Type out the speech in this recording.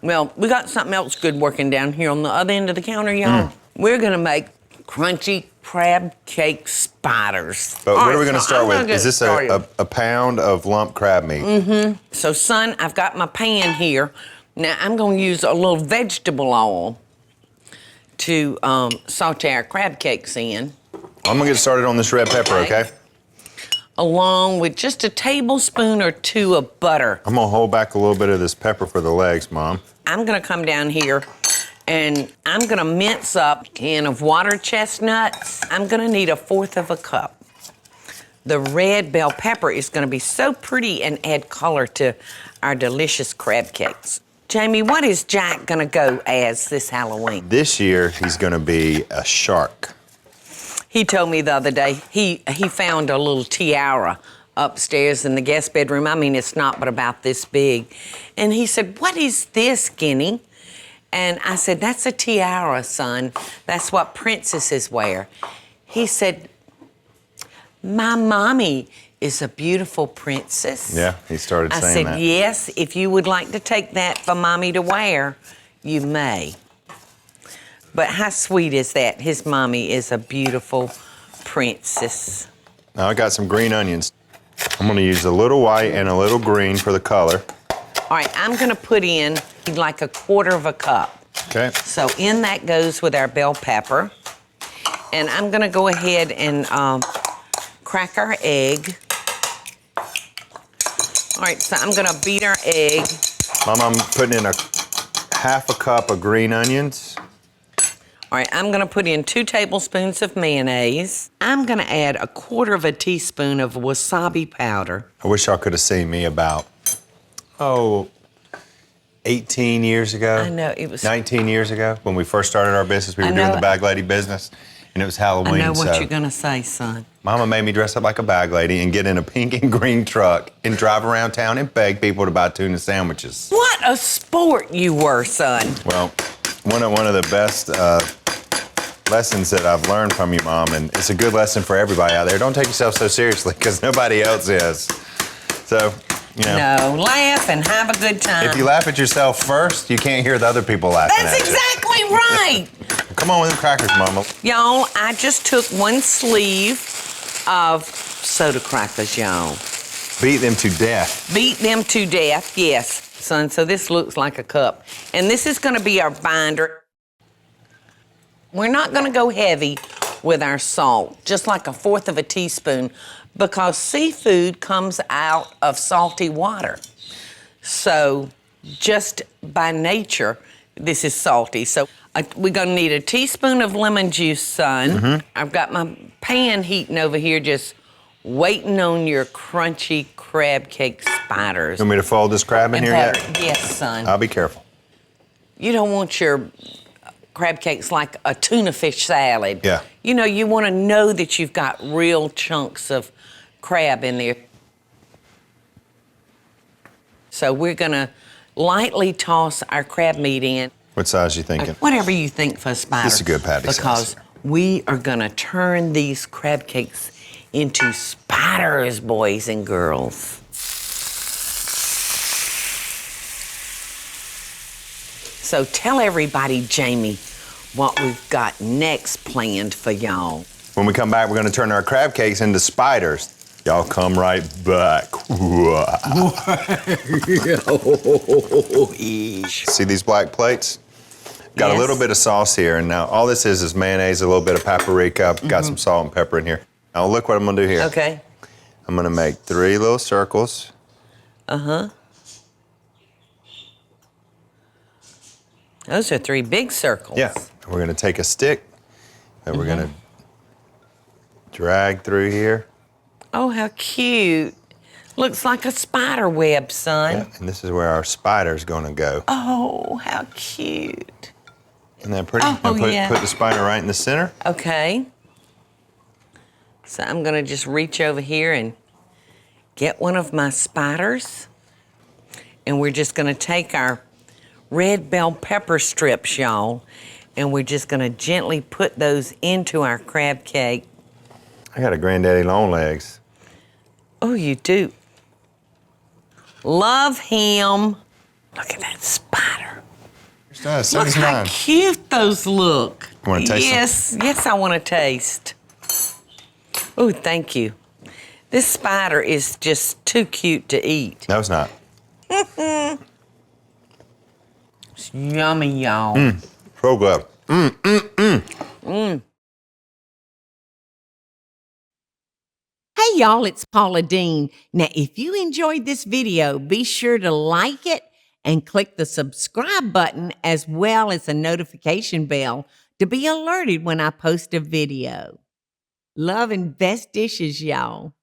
Well, we got something else good working down here on the other end of the counter, y'all. We're gonna make crunchy crab cake spiders. But what are we gonna start with? Is this a pound of lump crab meat? So, son, I've got my pan here. Now, I'm gonna use a little vegetable oil to saute our crab cakes in. I'm gonna get started on this red pepper, okay? Along with just a tablespoon or two of butter. I'm gonna hold back a little bit of this pepper for the legs, Mom. I'm gonna come down here and I'm gonna mince up a can of water chestnuts. I'm gonna need 1/4 cup. The red bell pepper is gonna be so pretty and add color to our delicious crab cakes. Jamie, what is Jack gonna go as this Halloween? This year, he's gonna be a shark. He told me the other day, he found a little tiara upstairs in the guest bedroom. I mean, it's not but about this big. And he said, "What is this, Guinea?" And I said, "That's a tiara, son. That's what princesses wear." He said, "My mommy is a beautiful princess." Yeah, he started saying that. I said, "Yes, if you would like to take that for mommy to wear, you may." But how sweet is that? His mommy is a beautiful princess. Now I got some green onions. I'm gonna use a little white and a little green for the color. All right, I'm gonna put in like 1/4 cup. Okay. So in that goes with our bell pepper. And I'm gonna go ahead and crack our egg. All right, so I'm gonna beat our egg. Mom, I'm putting in 1/2 cup of green onions. All right, I'm gonna put in 2 tablespoons of mayonnaise. I'm gonna add 1/4 teaspoon of wasabi powder. I wish y'all could have seen me about, 18 years ago. I know, it was 19 years ago when we first started our business. We were doing the bag lady business, and it was Halloween. I know what you're gonna say, son. Mama made me dress up like a bag lady and get in a pink and green truck and drive around town and beg people to buy tuna sandwiches. What a sport you were, son. Well, one of the best lessons that I've learned from you, Mom, and it's a good lesson for everybody out there. Don't take yourself so seriously, because nobody else is. So, you know. No, laugh and have a good time. If you laugh at yourself first, you can't hear the other people laughing That's at you. exactly right. Come on with them crackers, Mama. Y'all, I just took 1 sleeve of soda crackers, y'all. Beat them to death. Beat them to death, yes, son. So this looks like a cup. And this is gonna be our binder. We're not gonna go heavy with our salt, just like 1/4 teaspoon, because seafood comes out of salty water. So just by nature, this is salty. So we're gonna need a teaspoon of lemon juice, son. I've got my pan heating over here, just waiting on your crunchy crab cake spiders. You want me to fold this crab in here yet? Yes, son. I'll be careful. You don't want your crab cakes like a tuna fish salad. Yeah. You know, you want to know that you've got real chunks of crab in there. So we're gonna lightly toss our crab meat in. What size you thinking? Whatever you think for a spider. This is a good patty size. Because we are gonna turn these crab cakes into spiders, boys and girls. So tell everybody, Jamie, what we've got next planned for y'all. When we come back, we're gonna turn our crab cakes into spiders. Y'all come right back. See these black plates? Got a little bit of sauce here, and now all this is mayonnaise, a little bit of paprika. Got some salt and pepper in here. Now look what I'm gonna do here. Okay. I'm gonna make 3 little circles. Those are 3 big circles. Yeah. We're gonna take a stick that we're gonna drag through here. Oh, how cute. Looks like a spider web, son. Yeah, and this is where our spider's gonna go. Oh, how cute. Isn't that pretty? Oh, and yeah. Put the spider right in the center. Okay. So I'm gonna just reach over here and get one of my spiders. And we're just gonna take our red bell pepper strips, y'all, and we're just gonna gently put those into our crab cake. I got a granddaddy long legs. Oh, you do. Love him. Look at that spider. does. So Look does how mine. cute those look. You wanna taste them? Yes, I want to taste. Oh, thank you. This spider is just too cute to eat. No, it's not. It's yummy, y'all. So good. Hey y'all, it's Paula Deen. Now, if you enjoyed this video, be sure to like it and click the subscribe button as well as the notification bell to be alerted when I post a video. Love and best dishes, y'all.